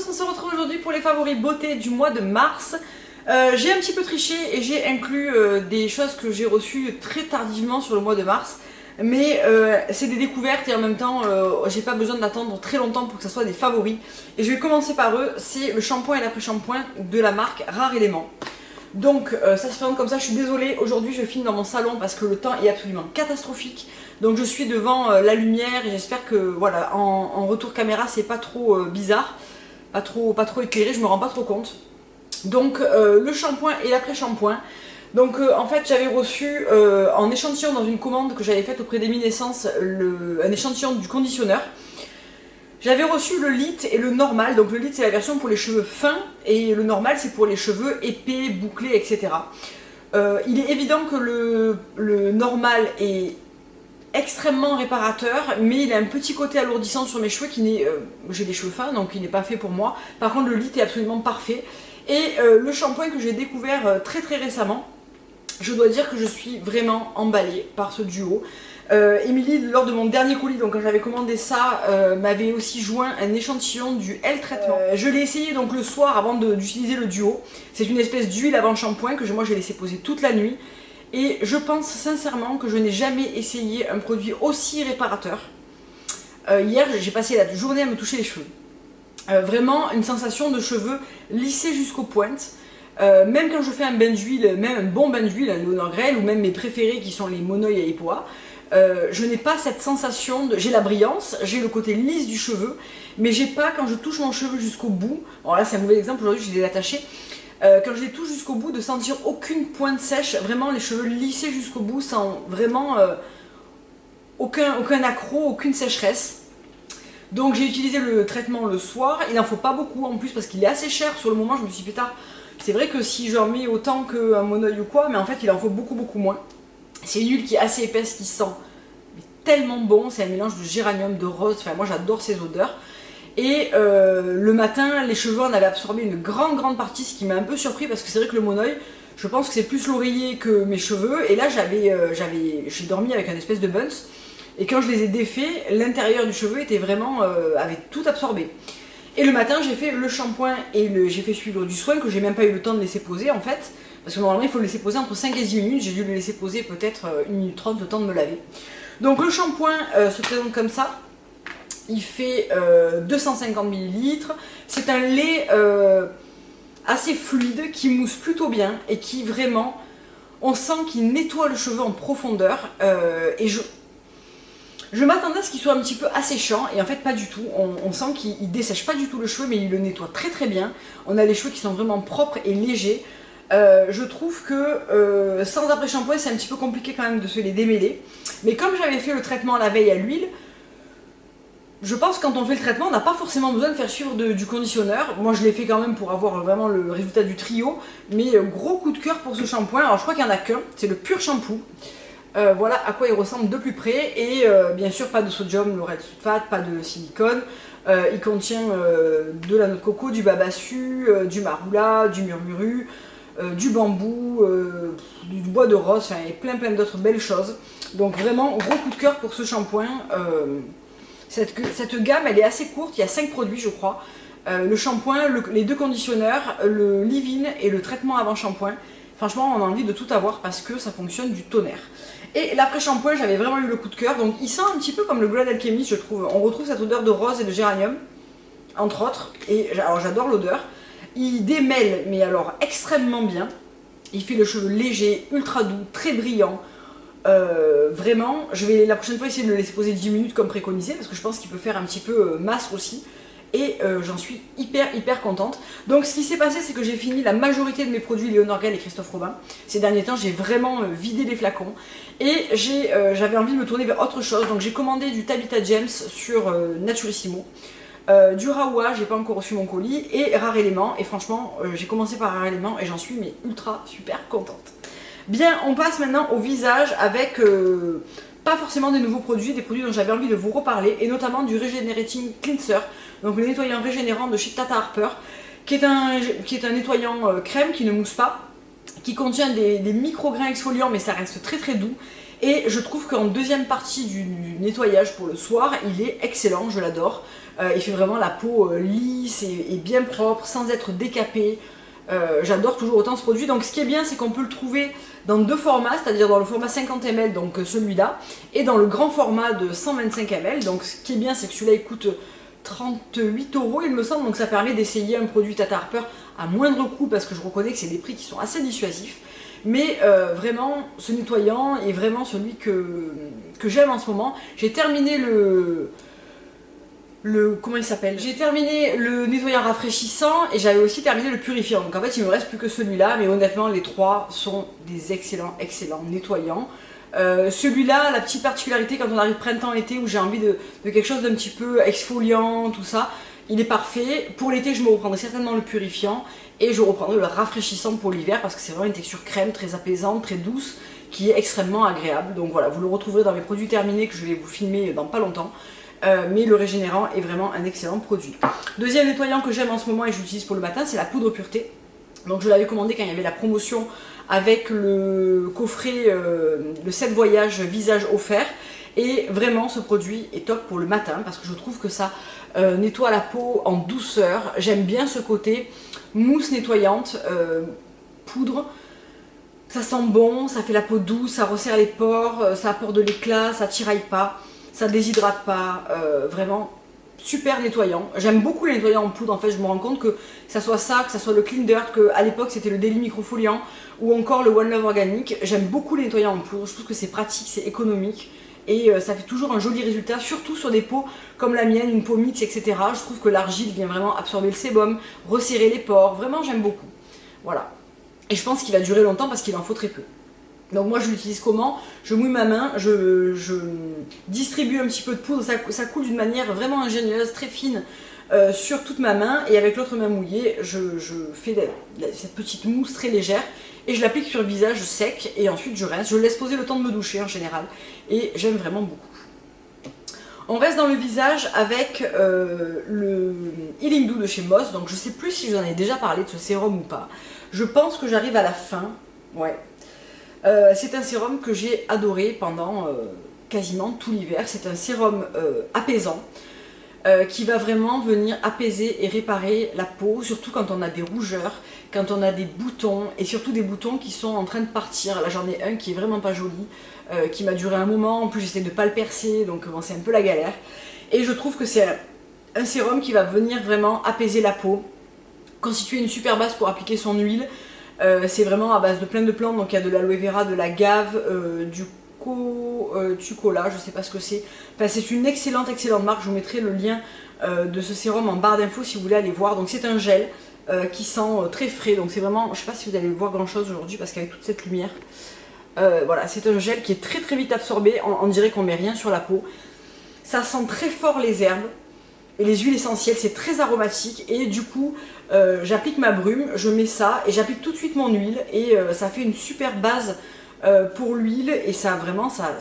tous, on se retrouve aujourd'hui pour les favoris beauté du mois de mars. J'ai un petit peu triché et j'ai inclus des choses que j'ai reçues très tardivement sur le mois de mars. Mais c'est des découvertes et en même temps j'ai pas besoin d'attendre très longtemps pour que ça soit des favoris. Et je vais commencer par eux, c'est le shampoing et l'après-shampoing de la marque Rare Element. Donc ça se présente comme ça, je suis désolée, aujourd'hui je filme dans mon salon parce que le temps est absolument catastrophique. Donc je suis devant la lumière et j'espère que voilà, en retour caméra c'est pas trop bizarre, pas trop éclairé, je me rends pas trop compte. Donc le shampoing et l'après-shampoing. Donc en fait j'avais reçu en échantillon dans une commande que j'avais faite auprès d'Eminescence un échantillon du conditionneur. J'avais reçu le lit et le normal, donc le lit c'est la version pour les cheveux fins et le normal c'est pour les cheveux épais, bouclés, etc. Il est évident que le normal est extrêmement réparateur, mais il a un petit côté alourdissant sur mes cheveux qui n'est... j'ai des cheveux fins donc il n'est pas fait pour moi. Par contre le lit est absolument parfait. Et le shampoing que j'ai découvert très récemment, je dois dire que je suis vraiment emballée par ce duo. Émilie, lors de mon dernier colis, donc quand j'avais commandé ça, m'avait aussi joint un échantillon du L-Traitement. Je l'ai essayé donc le soir avant d'utiliser le duo. C'est une espèce d'huile avant shampoing que moi j'ai laissé poser toute la nuit. Et je pense sincèrement que je n'ai jamais essayé un produit aussi réparateur. Hier, j'ai passé la journée à me toucher les cheveux. Vraiment une sensation de cheveux lissés jusqu'aux pointes. Même quand je fais un bain d'huile, même un bon bain d'huile, un Léonore Grêle ou même mes préférés qui sont les Monoi et Epoa, je n'ai pas cette sensation de... J'ai la brillance, j'ai le côté lisse du cheveu, mais j'ai pas, quand je touche mon cheveu jusqu'au bout, alors là c'est un mauvais exemple, aujourd'hui je les ai attachés, quand je les touche jusqu'au bout, de sentir aucune pointe sèche, vraiment les cheveux lissés jusqu'au bout, sans vraiment aucun accroc, aucune sécheresse. Donc j'ai utilisé le traitement le soir, il n'en faut pas beaucoup en plus parce qu'il est assez cher sur le moment, je me suis dit putain, c'est vrai que si j'en mets autant qu'un Monoi ou quoi, mais en fait il en faut beaucoup moins. C'est une huile qui est assez épaisse, qui sent tellement bon, c'est un mélange de géranium, de rose, enfin moi j'adore ces odeurs. Et le matin, les cheveux en avaient absorbé une grande partie, ce qui m'a un peu surpris parce que c'est vrai que le Monoi, je pense que c'est plus l'oreiller que mes cheveux. Et là j'ai dormi avec un espèce de buns. Et quand je les ai défaits, l'intérieur du cheveu était vraiment, avait tout absorbé. Et le matin, j'ai fait le shampoing et j'ai fait suivre du soin que j'ai même pas eu le temps de laisser poser en fait. Parce que normalement il faut le laisser poser entre 5 et 10 minutes, j'ai dû le laisser poser peut-être 1 minute 30 le temps de me laver. Donc le shampoing se présente comme ça, il fait 250 ml, c'est un lait assez fluide qui mousse plutôt bien et qui vraiment, on sent qu'il nettoie le cheveu en profondeur et je m'attendais à ce qu'il soit un petit peu asséchant et en fait pas du tout, on sent qu'il dessèche pas du tout le cheveu mais il le nettoie très bien, on a les cheveux qui sont vraiment propres et légers. Je trouve que sans après-shampoing c'est un petit peu compliqué quand même de se les démêler. Mais comme j'avais fait le traitement la veille à l'huile, je pense que quand on fait le traitement on n'a pas forcément besoin de faire suivre du conditionneur. Moi je l'ai fait quand même pour avoir vraiment le résultat du trio. Mais gros coup de cœur pour ce shampoing. Alors je crois qu'il n'y en a qu'un, c'est le Pur Shampoo. Voilà à quoi il ressemble de plus près. Et bien sûr pas de sodium, lauryl sulfate, pas de silicone. Il contient de la noix de coco, du babassu, du marula, du murmuru, du bambou, du bois de rose, enfin, et plein d'autres belles choses. Donc vraiment gros coup de cœur pour ce shampoing. Cette gamme elle est assez courte, il y a 5 produits je crois. Le shampoing, les 2 conditionneurs, le leave-in et le traitement avant shampoing. Franchement on a envie de tout avoir parce que ça fonctionne du tonnerre. Et l'après-shampoing j'avais vraiment eu le coup de cœur, donc il sent un petit peu comme le Glow d'Alchemist je trouve. On retrouve cette odeur de rose et de géranium entre autres, et alors j'adore l'odeur. Il démêle mais alors extrêmement bien, il fait le cheveu léger, ultra doux, très brillant. Vraiment, je vais la prochaine fois essayer de le laisser poser 10 minutes comme préconisé parce que je pense qu'il peut faire un petit peu masse aussi. Et j'en suis hyper contente. Donc ce qui s'est passé c'est que j'ai fini la majorité de mes produits Léonore Grêle et Christophe Robin. Ces derniers temps j'ai vraiment vidé les flacons. Et j'avais envie de me tourner vers autre chose. Donc j'ai commandé du Tabitha James sur Naturissimo. Du Rawa, j'ai pas encore reçu mon colis. Et Rare Element. Et franchement j'ai commencé par Rare Element et j'en suis mais ultra super contente. Bien, on passe maintenant au visage avec pas forcément des nouveaux produits, des produits dont j'avais envie de vous reparler, et notamment du Regenerating Cleanser, donc le nettoyant régénérant de chez Tata Harper, qui est un nettoyant crème qui ne mousse pas, qui contient des micro-grains exfoliants, mais ça reste très doux, Et je trouve qu'en deuxième partie du nettoyage pour le soir, il est excellent, je l'adore. Il fait vraiment la peau lisse et bien propre, sans être décapée. J'adore toujours autant ce produit. Donc ce qui est bien, c'est qu'on peut le trouver dans deux formats, c'est-à-dire dans le format 50 ml, donc celui-là, et dans le grand format de 125 ml. Donc ce qui est bien, c'est que celui-là il coûte 38 € il me semble, donc ça permet d'essayer un produit Tata Harper à moindre coût, parce que je reconnais que c'est des prix qui sont assez dissuasifs. Mais vraiment, ce nettoyant est vraiment celui que j'aime en ce moment. J'ai terminé comment il s'appelle? J'ai terminé le nettoyant rafraîchissant et j'avais aussi terminé le purifiant. Donc en fait il me reste plus que celui-là, mais honnêtement les trois sont des excellents nettoyants. Celui-là, la petite particularité quand on arrive printemps-été où j'ai envie de quelque chose d'un petit peu exfoliant, tout ça, il est parfait. Pour l'été je me reprendrai certainement le purifiant et je reprendrai le rafraîchissant pour l'hiver parce que c'est vraiment une texture crème très apaisante, très douce, qui est extrêmement agréable. Donc voilà, vous le retrouverez dans mes produits terminés que je vais vous filmer dans pas longtemps. Mais le régénérant est vraiment un excellent produit. Deuxième nettoyant que j'aime en ce moment et que j'utilise pour le matin, c'est la poudre pureté. Donc je l'avais commandé quand il y avait la promotion avec le coffret, le set voyage visage offert. Et vraiment ce produit est top pour le matin parce que je trouve que ça nettoie la peau en douceur. J'aime bien ce côté mousse nettoyante, poudre. Ça sent bon, ça fait la peau douce, ça resserre les pores, ça apporte de l'éclat, ça tiraille pas. Ça déshydrate pas, vraiment super nettoyant. J'aime beaucoup les nettoyants en poudre, en fait je me rends compte que ça soit ça, que ça soit le Clean Dirt, qu'à l'époque c'était le Daily Microfoliant ou encore le One Love Organique. J'aime beaucoup les nettoyants en poudre, je trouve que c'est pratique, c'est économique et ça fait toujours un joli résultat, surtout sur des peaux comme la mienne, une peau mixte, etc. Je trouve que l'argile vient vraiment absorber le sébum, resserrer les pores, vraiment j'aime beaucoup. Voilà. Et je pense qu'il va durer longtemps parce qu'il en faut très peu. Donc moi je l'utilise comment? Je mouille ma main, je distribue un petit peu de poudre, ça coule d'une manière vraiment ingénieuse, très fine sur toute ma main et avec l'autre main mouillée je fais cette petite mousse très légère et je l'applique sur le visage sec et ensuite je rince, je laisse poser le temps de me doucher en général et j'aime vraiment beaucoup. On reste dans le visage avec le Healing Dew de chez Moss, donc je sais plus si je vous en ai déjà parlé de ce sérum ou pas, je pense que j'arrive à la fin, ouais. C'est un sérum que j'ai adoré pendant quasiment tout l'hiver. C'est un sérum apaisant qui va vraiment venir apaiser et réparer la peau, surtout quand on a des rougeurs, quand on a des boutons et surtout des boutons qui sont en train de partir. Là j'en ai un qui est vraiment pas joli, qui m'a duré un moment, en plus j'essaie de pas le percer donc bon, c'est un peu la galère. Et je trouve que c'est un sérum qui va venir vraiment apaiser la peau, constituer une super base pour appliquer son huile. C'est vraiment à base de plein de plantes, donc il y a de l'aloe vera, de la gave, du tucola, je sais pas ce que c'est. Enfin, c'est une excellente marque, je vous mettrai le lien de ce sérum en barre d'infos si vous voulez aller voir. Donc c'est un gel qui sent très frais, donc c'est vraiment, je sais pas si vous allez voir grand chose aujourd'hui parce qu'avec toute cette lumière, voilà, c'est un gel qui est très vite absorbé, on dirait qu'on met rien sur la peau. Ça sent très fort les herbes. Et les huiles essentielles, c'est très aromatique et du coup j'applique ma brume, je mets ça et j'applique tout de suite mon huile et ça fait une super base pour l'huile et ça vraiment ça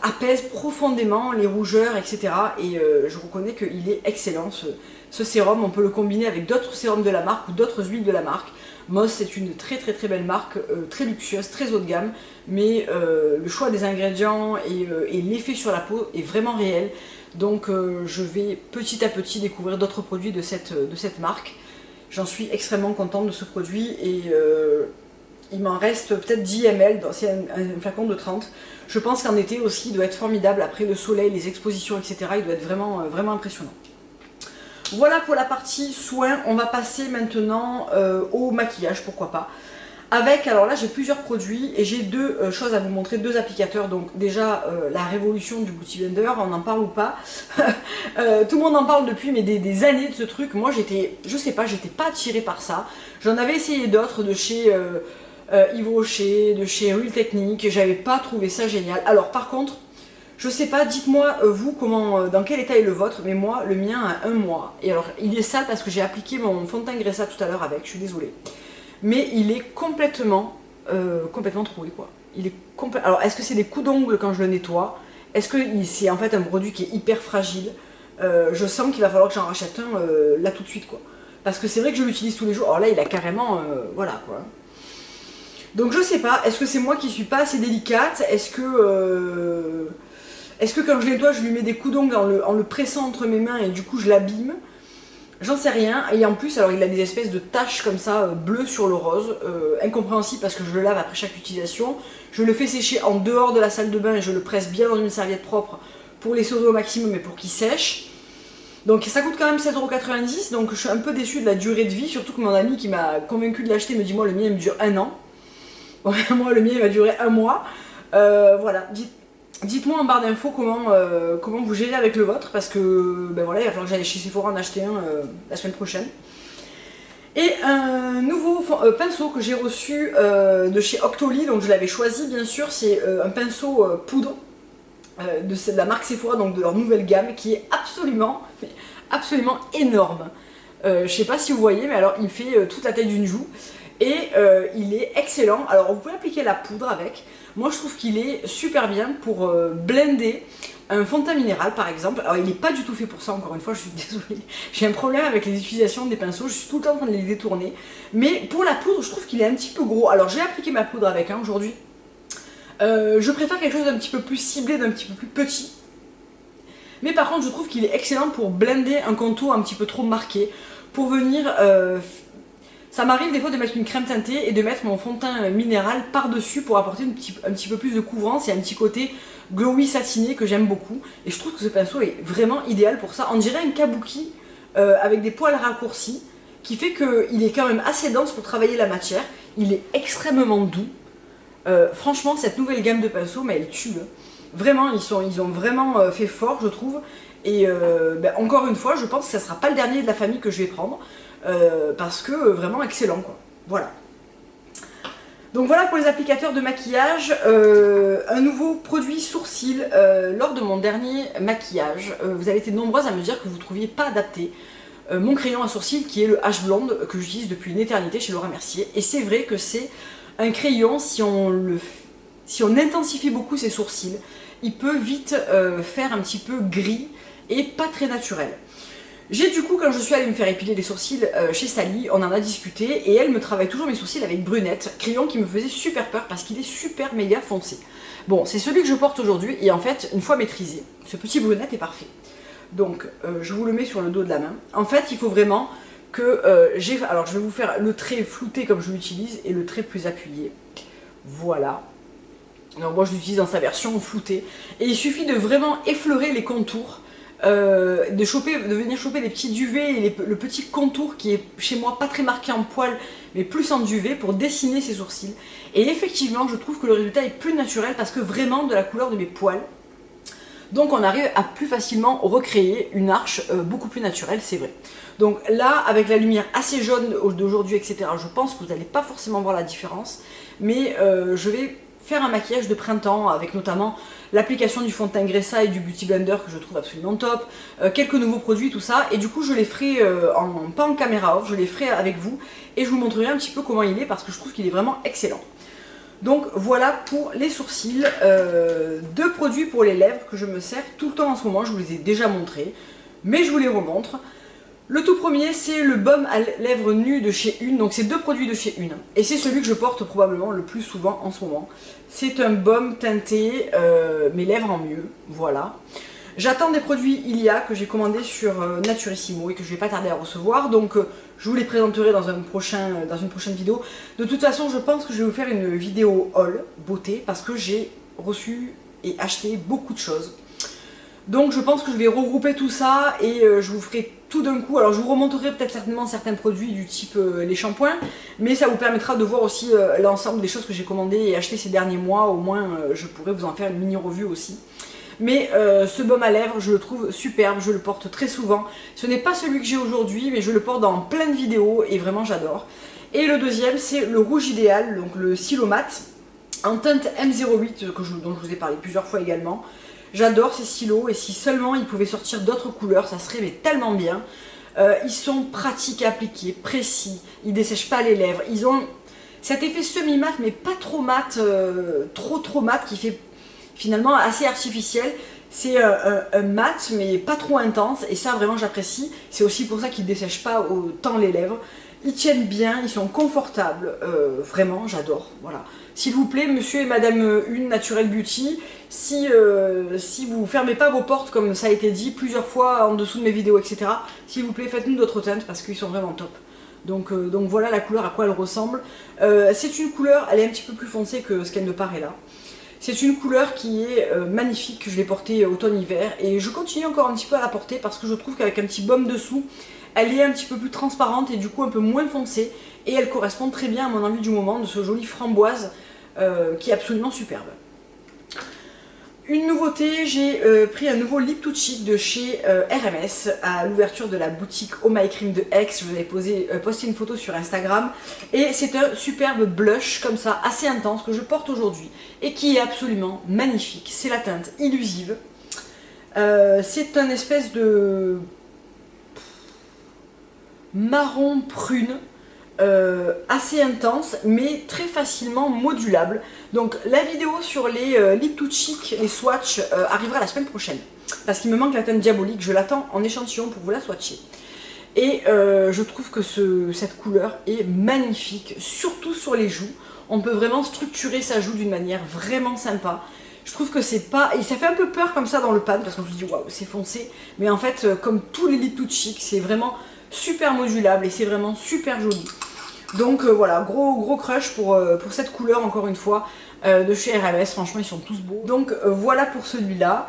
apaise profondément les rougeurs, etc. Et je reconnais qu'il est excellent ce sérum. On peut le combiner avec d'autres sérums de la marque ou d'autres huiles de la marque. Moss c'est une très belle marque, très luxueuse, très haut de gamme, mais le choix des ingrédients et l'effet sur la peau est vraiment réel. Donc je vais petit à petit découvrir d'autres produits de cette marque. J'en suis extrêmement contente de ce produit et il m'en reste peut-être 10 ml, c'est un flacon de 30. Je pense qu'en été aussi il doit être formidable, après le soleil, les expositions, etc. Il doit être vraiment impressionnant. Voilà pour la partie soins, on va passer maintenant au maquillage, pourquoi pas. Avec, alors là j'ai plusieurs produits et j'ai deux choses à vous montrer, deux applicateurs. Donc déjà la révolution du Beauty Blender, on en parle ou pas. Tout le monde en parle depuis mais des années de ce truc. Moi j'étais, je sais pas, j'étais pas attirée par ça. J'en avais essayé d'autres de chez Yves Rocher, de chez Real Technique, j'avais pas trouvé ça génial. Alors par contre, je sais pas, dites-moi vous comment, dans quel état est le vôtre, mais moi le mien a 1 mois. Et alors il est sale parce que j'ai appliqué mon fond de teint Gressa tout à l'heure avec, je suis désolée. Mais il est complètement troué quoi. Il est Alors est-ce que c'est des coups d'ongles quand je le nettoie? Est-ce que c'est en fait un produit qui est hyper fragile? Je sens qu'il va falloir que j'en rachète un là tout de suite quoi. Parce que c'est vrai que je l'utilise tous les jours. Alors là il a carrément, voilà quoi. Donc je sais pas, est-ce que c'est moi qui suis pas assez délicate? Est-ce que quand je nettoie, je lui mets des coups d'ongles en le pressant entre mes mains et du coup je l'abîme? J'en sais rien. Et en plus, alors il a des espèces de taches comme ça, bleues sur le rose, incompréhensible parce que je le lave après chaque utilisation. Je le fais sécher en dehors de la salle de bain et je le presse bien dans une serviette propre pour les sauver au maximum et pour qu'il sèche. Donc ça coûte quand même 7,90 €, donc je suis un peu déçue de la durée de vie, surtout que mon ami qui m'a convaincu de l'acheter me dit moi le mien il me dure 1 an. Ouais, moi le mien il va durer 1 mois. Voilà, dites-moi en barre d'infos comment vous gérez avec le vôtre, parce que ben voilà, il va falloir que j'aille chez Sephora en acheter un la semaine prochaine. Et un nouveau pinceau que j'ai reçu de chez Octoly, donc je l'avais choisi bien sûr, c'est un pinceau poudre de la marque Sephora, donc de leur nouvelle gamme, qui est absolument énorme. Je sais pas si vous voyez, mais alors il fait toute la taille d'une joue. Et il est excellent. Alors vous pouvez appliquer la poudre avec. Moi je trouve qu'il est super bien pour blender un fond de teint minéral par exemple. Alors il n'est pas du tout fait pour ça, encore une fois, je suis désolée. J'ai un problème avec les utilisations des pinceaux, je suis tout le temps en train de les détourner. Mais pour la poudre, je trouve qu'il est un petit peu gros. Alors j'ai appliqué ma poudre avec aujourd'hui. Je préfère quelque chose d'un petit peu plus ciblé, d'un petit peu plus petit. Mais par contre je trouve qu'il est excellent pour blender un contour un petit peu trop marqué. Pour venir... ça m'arrive des fois de mettre une crème teintée et de mettre mon fond de teint minéral par-dessus pour apporter un petit peu plus de couvrance et un petit côté glowy satiné que j'aime beaucoup. Et je trouve que ce pinceau est vraiment idéal pour ça. On dirait un kabuki avec des poils raccourcis, qui fait qu'il est quand même assez dense pour travailler la matière. Il est extrêmement doux. Franchement, cette nouvelle gamme de pinceaux, mais elle tue. Vraiment, ils ont vraiment fait fort, je trouve. Et ben, encore une fois, je pense que ça ne sera pas le dernier de la famille que je vais prendre. Parce que vraiment excellent quoi. Voilà. Donc voilà pour les applicateurs de maquillage. Un nouveau produit sourcil. Lors de mon dernier maquillage, vous avez été nombreuses à me dire que vous ne trouviez pas adapté mon crayon à sourcils qui est le H Blonde que j'utilise depuis une éternité chez Laura Mercier. Et c'est vrai que c'est un crayon, si on intensifie beaucoup ses sourcils, il peut vite faire un petit peu gris et pas très naturel. J'ai du coup, quand je suis allée me faire épiler les sourcils chez Sally, on en a discuté et elle me travaille toujours mes sourcils avec Brunette, crayon qui me faisait super peur parce qu'il est super méga foncé. Bon, c'est celui que je porte aujourd'hui et en fait, une fois maîtrisé, ce petit Brunette est parfait. Donc, je vous le mets sur le dos de la main. En fait, il faut vraiment que alors, je vais vous faire le trait flouté comme je l'utilise et le trait plus appuyé. Voilà. Donc moi, je l'utilise dans sa version floutée. Et il suffit de vraiment effleurer les contours. De venir choper les petits duvets et le petit contour qui est chez moi pas très marqué en poil mais plus en duvet pour dessiner ses sourcils. Et effectivement je trouve que le résultat est plus naturel parce que vraiment de la couleur de mes poils. Donc on arrive à plus facilement recréer une arche beaucoup plus naturelle, c'est vrai. Donc là avec la lumière assez jaune d'aujourd'hui etc, je pense que vous n'allez pas forcément voir la différence. Mais je vais faire un maquillage de printemps avec notamment l'application du fond de teint Gressa et du Beauty Blender que je trouve absolument top, quelques nouveaux produits, tout ça, et du coup je les ferai pas en caméra off, je les ferai avec vous et je vous montrerai un petit peu comment il est parce que je trouve qu'il est vraiment excellent. Donc voilà pour les sourcils, deux produits pour les lèvres que je me sers tout le temps en ce moment, je vous les ai déjà montrés, mais je vous les remontre. Le tout premier, c'est le baume à lèvres nues de chez Une, donc c'est deux produits de chez Une. Et c'est celui que je porte probablement le plus souvent en ce moment. C'est un baume teinté mes lèvres en mieux, voilà. J'attends des produits Ilia que j'ai commandés sur Naturissimo et que je vais pas tarder à recevoir, donc je vous les présenterai dans une prochaine vidéo. De toute façon, je pense que je vais vous faire une vidéo haul, beauté, parce que j'ai reçu et acheté beaucoup de choses. Donc je pense que je vais regrouper tout ça et je vous ferai tout d'un coup. Alors je vous remonterai peut-être certainement certains produits du type les shampoings, mais ça vous permettra de voir aussi l'ensemble des choses que j'ai commandées et achetées ces derniers mois. Au moins je pourrai vous en faire une mini revue aussi. Mais ce baume à lèvres, je le trouve superbe, je le porte très souvent. Ce n'est pas celui que j'ai aujourd'hui, mais je le porte dans plein de vidéos et vraiment j'adore. Et le deuxième, c'est le rouge idéal, donc le Silomat, en teinte M08, dont je vous ai parlé plusieurs fois également. J'adore ces stylos et si seulement ils pouvaient sortir d'autres couleurs, ça serait mais tellement bien. Ils sont pratiques à appliquer, précis, ils dessèchent pas les lèvres. Ils ont cet effet semi-mat mais pas trop mat, trop mat qui fait finalement assez artificiel. C'est un mat mais pas trop intense et ça vraiment j'apprécie. C'est aussi pour ça qu'ils ne dessèchent pas autant les lèvres. Ils tiennent bien, ils sont confortables, vraiment j'adore, voilà. S'il vous plaît, monsieur et madame Une Natural Beauty, si vous fermez pas vos portes comme ça a été dit plusieurs fois en dessous de mes vidéos, etc., s'il vous plaît, faites-nous d'autres teintes parce qu'ils sont vraiment top. Donc voilà la couleur, à quoi elle ressemble. C'est une couleur, elle est un petit peu plus foncée que ce qu'elle ne paraît là. C'est une couleur qui est magnifique, que je l'ai portée automne-hiver, et je continue encore un petit peu à la porter parce que je trouve qu'avec un petit baume dessous, elle est un petit peu plus transparente et du coup un peu moins foncée, et elle correspond très bien à mon envie du moment de ce joli framboise qui est absolument superbe. Une nouveauté, j'ai pris un nouveau lip to cheek de chez RMS à l'ouverture de la boutique Oh My Cream de Aix. Je vous avais posté une photo sur Instagram et c'est un superbe blush comme ça, assez intense, que je porte aujourd'hui et qui est absolument magnifique. C'est la teinte Illusive. C'est un espèce de marron prune. Assez intense mais très facilement modulable. Donc la vidéo sur les lip to cheek, les swatchs arrivera la semaine prochaine parce qu'il me manque la teinte Diabolique, je l'attends en échantillon pour vous la swatcher. Et je trouve que cette couleur est magnifique, surtout sur les joues. On peut vraiment structurer sa joue d'une manière vraiment sympa. Je trouve que c'est pas... Et ça fait un peu peur comme ça dans le pan parce qu'on se dit waouh c'est foncé. Mais en fait comme tous les lip to cheek, c'est vraiment super modulable et c'est vraiment super joli. Donc voilà, gros crush pour cette couleur encore une fois de chez RMS, franchement ils sont tous beaux. Donc voilà pour celui-là.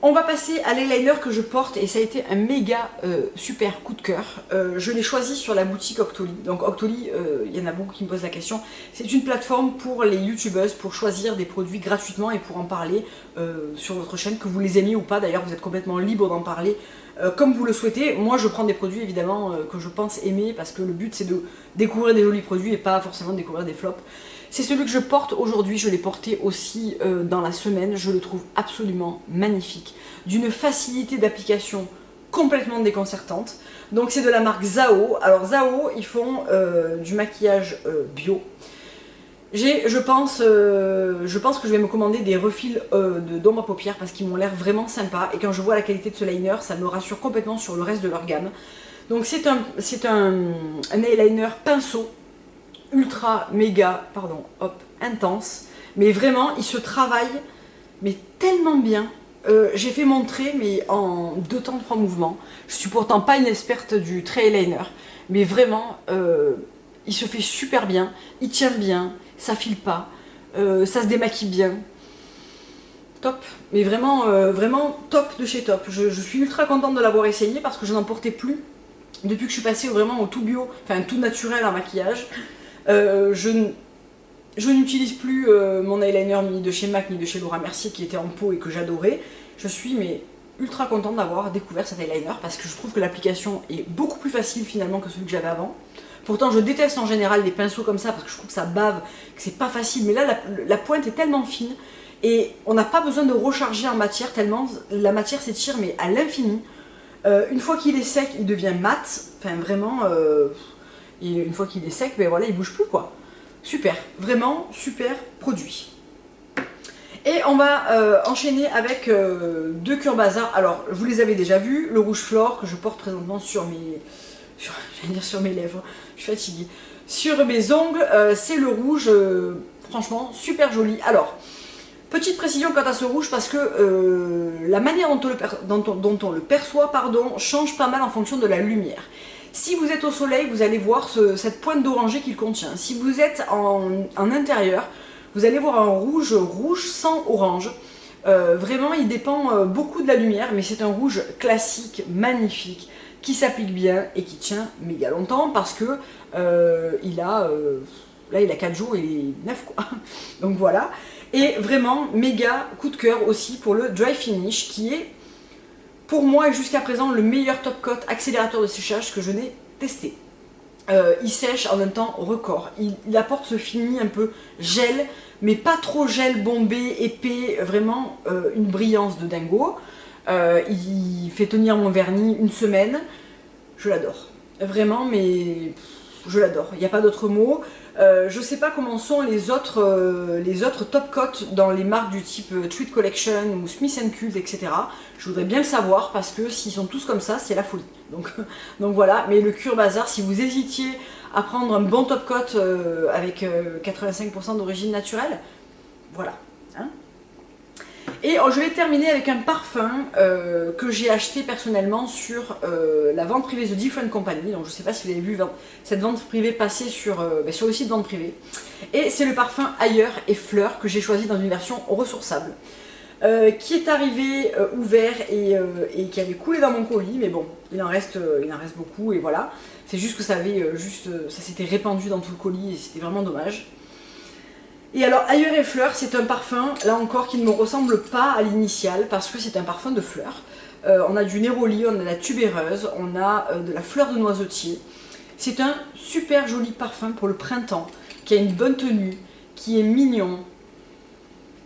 On va passer à l'eyeliner que je porte et ça a été un méga super coup de cœur. Je l'ai choisi sur la boutique Octoly. Donc Octoly, il y en a beaucoup qui me posent la question. C'est une plateforme pour les youtubeuses pour choisir des produits gratuitement et pour en parler sur votre chaîne, que vous les aimiez ou pas. D'ailleurs vous êtes complètement libre d'en parler comme vous le souhaitez. Moi je prends des produits évidemment que je pense aimer parce que le but c'est de découvrir des jolis produits et pas forcément de découvrir des flops. C'est celui que je porte aujourd'hui, je l'ai porté aussi dans la semaine, je le trouve absolument magnifique, d'une facilité d'application complètement déconcertante. Donc c'est de la marque Zao. Alors Zao, ils font du maquillage bio. Je pense que je vais me commander des refils d'ombre à paupières parce qu'ils m'ont l'air vraiment sympas et quand je vois la qualité de ce liner, ça me rassure complètement sur le reste de leur gamme. Donc c'est un eyeliner pinceau ultra méga intense, mais vraiment il se travaille mais tellement bien. J'ai fait mon trait mais en 2 temps 3 mouvements. Je suis pourtant pas une experte du trait eyeliner, mais vraiment il se fait super bien, il tient bien, ça file pas, ça se démaquille bien. Top, mais vraiment, vraiment top de chez top. Je suis ultra contente de l'avoir essayé parce que je n'en portais plus depuis que je suis passée vraiment au tout bio, enfin tout naturel en maquillage. Je n'utilise plus mon eyeliner ni de chez MAC ni de chez Laura Mercier qui était en pot et que j'adorais. Je suis mais ultra contente d'avoir découvert cet eyeliner parce que je trouve que l'application est beaucoup plus facile finalement que celui que j'avais avant. Pourtant je déteste en général les pinceaux comme ça parce que je trouve que ça bave, que c'est pas facile, mais là la pointe est tellement fine et on n'a pas besoin de recharger en matière tellement la matière s'étire mais à l'infini. Une fois qu'il est sec il devient mat, enfin vraiment et une fois qu'il est sec ben voilà il bouge plus quoi. Super, vraiment super produit. Et on va enchaîner avec 2 Cure Bazar. Alors vous les avez déjà vus, le rouge Flore que je porte présentement sur mes lèvres, je suis fatiguée. Sur mes ongles, c'est le rouge, franchement super joli. Alors, petite précision quant à ce rouge parce que la manière dont on le perçoit change pas mal en fonction de la lumière. Si vous êtes au soleil, vous allez voir cette pointe d'oranger qu'il contient. Si vous êtes en intérieur, vous allez voir un rouge sans orange. Vraiment, il dépend beaucoup de la lumière, mais c'est un rouge classique, magnifique, qui s'applique bien et qui tient méga longtemps parce que là il a 4 jours et il est 9 quoi. Donc voilà. Et vraiment méga coup de cœur aussi pour le Dry Finish qui est pour moi jusqu'à présent le meilleur top coat accélérateur de séchage que je n'ai testé. Il sèche en un temps record. Il apporte ce fini un peu gel, mais pas trop gel bombé, épais, vraiment une brillance de dingo. Il fait tenir mon vernis 1 semaine. Je l'adore. Vraiment, mais je l'adore, il n'y a pas d'autre mot. Je sais pas comment sont les autres top coats dans les marques du type Tweed Collection ou Smith Cult, etc. Je voudrais bien le savoir parce que s'ils sont tous comme ça, c'est la folie. Donc voilà, mais le Cuir Bazar, si vous hésitiez à prendre un bon top coat avec 85% d'origine naturelle, voilà. Hein. Et je vais terminer avec un parfum que j'ai acheté personnellement sur la vente privée The Different Company. Donc je ne sais pas si vous avez vu cette vente privée passer sur le site vente privée. Et c'est le parfum Ailleurs et Fleurs que j'ai choisi dans une version ressourçable. Qui est arrivé ouvert et qui avait coulé dans mon colis, mais bon, il en reste beaucoup et voilà. C'est juste que ça s'était répandu dans tout le colis et c'était vraiment dommage. Et alors Ailleurs et Fleurs, c'est un parfum, là encore, qui ne me ressemble pas à l'initial parce que c'est un parfum de fleurs. On a du néroli, on a de la tubéreuse, on a de la fleur de noisetier. C'est un super joli parfum pour le printemps, qui a une bonne tenue, qui est mignon,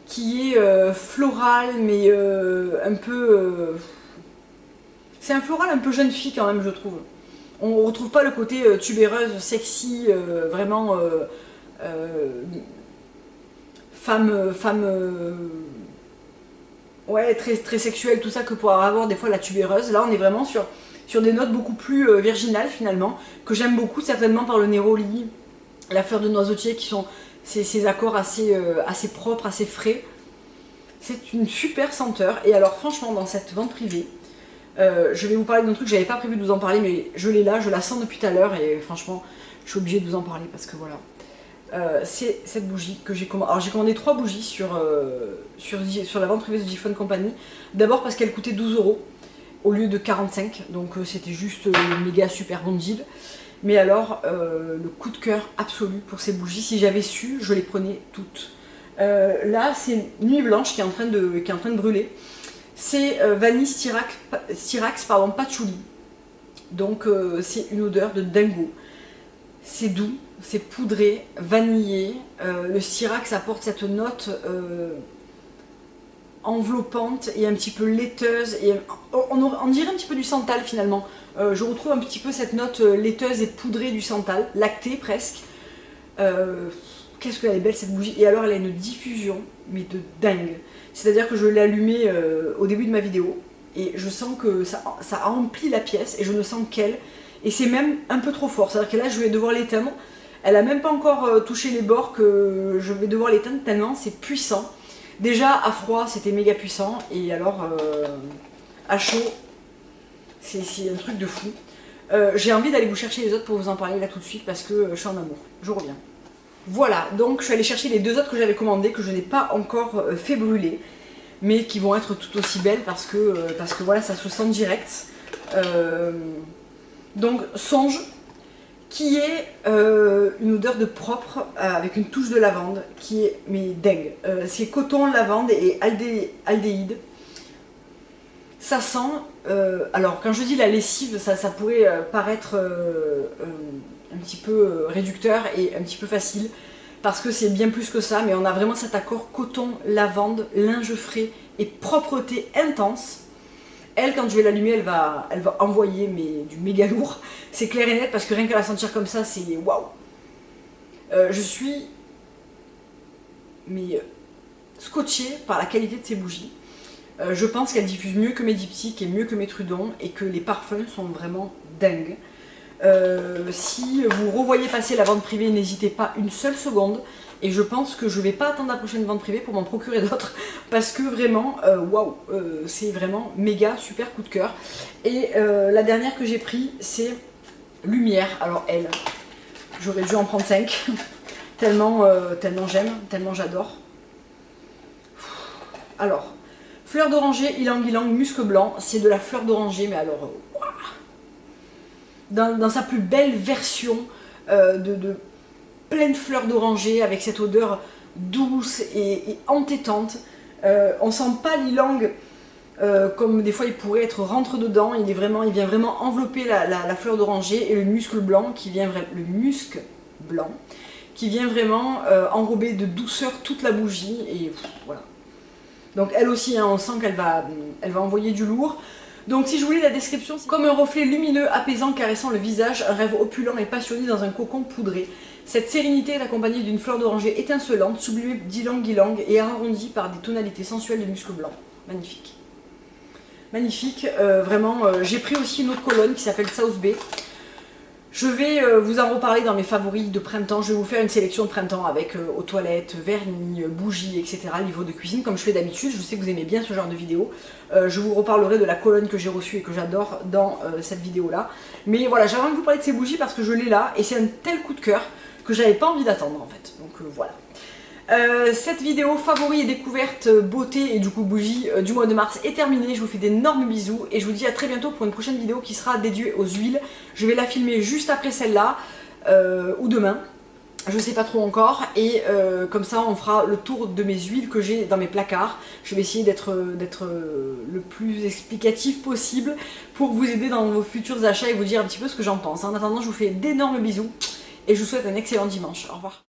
qui est floral, mais un peu... c'est un floral un peu jeune fille quand même, je trouve. On ne retrouve pas le côté tubéreuse, sexy, vraiment... femme ouais, très sexuelle, tout ça, que pour avoir des fois la tubéreuse. Là on est vraiment sur des notes beaucoup plus virginales finalement, que j'aime beaucoup, certainement par le néroli, la fleur de noisetier, qui sont ces accords assez propres, assez frais. C'est une super senteur. Et alors franchement, dans cette vente privée, je vais vous parler d'un truc, j'avais pas prévu de vous en parler, mais je l'ai là, je la sens depuis tout à l'heure et franchement je suis obligée de vous en parler parce que voilà. C'est cette bougie que j'ai commandée. Alors j'ai commandé 3 bougies sur la vente privée de Different Company. D'abord parce qu'elle coûtait 12 € au lieu de 45, donc c'était juste méga super bon deal. Mais alors le coup de cœur absolu pour ces bougies, si j'avais su, je les prenais toutes. Là c'est Nuit Blanche qui est en train de brûler. C'est Vanille Styrax Patchouli. Donc c'est une odeur de dingo. C'est doux, c'est poudré, vanillé. Le Styrax apporte cette note enveloppante et un petit peu laiteuse. Et on dirait un petit peu du santal finalement. Je retrouve un petit peu cette note laiteuse et poudrée du santal, lactée presque. Qu'est-ce qu'elle est belle cette bougie. Et alors elle a une diffusion, mais de dingue. C'est-à-dire que je l'ai allumée au début de ma vidéo. Et je sens que ça remplit la pièce et je ne sens qu'elle. Et c'est même un peu trop fort, c'est-à-dire que là je vais devoir l'éteindre. Elle a même pas encore touché les bords que je vais devoir l'éteindre tellement c'est puissant. Déjà à froid c'était méga puissant et alors à chaud c'est un truc de fou. J'ai envie d'aller vous chercher les autres pour vous en parler là tout de suite parce que je suis en amour. Je reviens. Voilà, donc je suis allée chercher les 2 autres que j'avais commandés, que je n'ai pas encore fait brûler, mais qui vont être tout aussi belles parce que voilà, ça se sent direct. Donc Songe, qui est une odeur de propre avec une touche de lavande qui est mais dingue. C'est coton, lavande et aldéhyde. Ça sent, alors quand je dis la lessive, ça pourrait paraître un petit peu réducteur et un petit peu facile, parce que c'est bien plus que ça, mais on a vraiment cet accord coton, lavande, linge frais et propreté intense. Elle, quand je vais l'allumer, elle va envoyer du méga lourd. C'est clair et net parce que rien qu'à la sentir comme ça, c'est waouh. Je suis scotchée par la qualité de ces bougies. Je pense qu'elles diffusent mieux que mes diptyques et mieux que mes Trudon et que les parfums sont vraiment dingues. Si vous revoyez passer la vente privée, n'hésitez pas une seule seconde. Et je pense que je vais pas attendre la prochaine vente privée pour m'en procurer d'autres parce que vraiment, waouh, c'est vraiment méga super coup de cœur. Et la dernière que j'ai pris, c'est Lumière. Alors elle, j'aurais dû en prendre 5 tellement j'aime, tellement j'adore. Alors, fleur d'oranger, ylang ylang, musc blanc, c'est de la fleur d'oranger, mais alors, dans sa plus belle version de pleine fleur d'oranger avec cette odeur douce et entêtante. On sent pas l'ylang comme des fois il pourrait être rentre dedans. Il vient vraiment envelopper la fleur d'oranger et le musc blanc qui vient vraiment enrober de douceur toute la bougie et voilà. Donc elle aussi, hein, on sent qu'elle va envoyer du lourd. Donc si je vous lis la description, c'est comme un reflet lumineux, apaisant, caressant le visage, un rêve opulent et passionné dans un cocon poudré. Cette sérénité est accompagnée d'une fleur d'oranger étincelante, sublimée d'ylang-ylang et arrondie par des tonalités sensuelles de musc blanc. Magnifique. Magnifique, vraiment. J'ai pris aussi une autre colonne qui s'appelle South Bay. Je vais vous en reparler dans mes favoris de printemps. Je vais vous faire une sélection de printemps avec aux toilettes, vernis, bougies, etc. Livre de cuisine comme je fais d'habitude. Je sais que vous aimez bien ce genre de vidéo. Je vous reparlerai de la colonne que j'ai reçue et que j'adore dans cette vidéo là. Mais voilà, j'avais envie de vous parler de ces bougies parce que je l'ai là et c'est un tel coup de cœur que j'avais pas envie d'attendre en fait. Donc voilà. Cette vidéo favoris et découverte beauté et du coup bougie du mois de mars est terminée. Je vous fais d'énormes bisous et je vous dis à très bientôt pour une prochaine vidéo qui sera dédiée aux huiles. Je vais la filmer juste après celle-là ou demain, je sais pas trop encore, et comme ça on fera le tour de mes huiles que j'ai dans mes placards. Je vais essayer d'être le plus explicatif possible pour vous aider dans vos futurs achats et vous dire un petit peu ce que j'en pense. En attendant, je vous fais d'énormes bisous et je vous souhaite un excellent dimanche. Au revoir.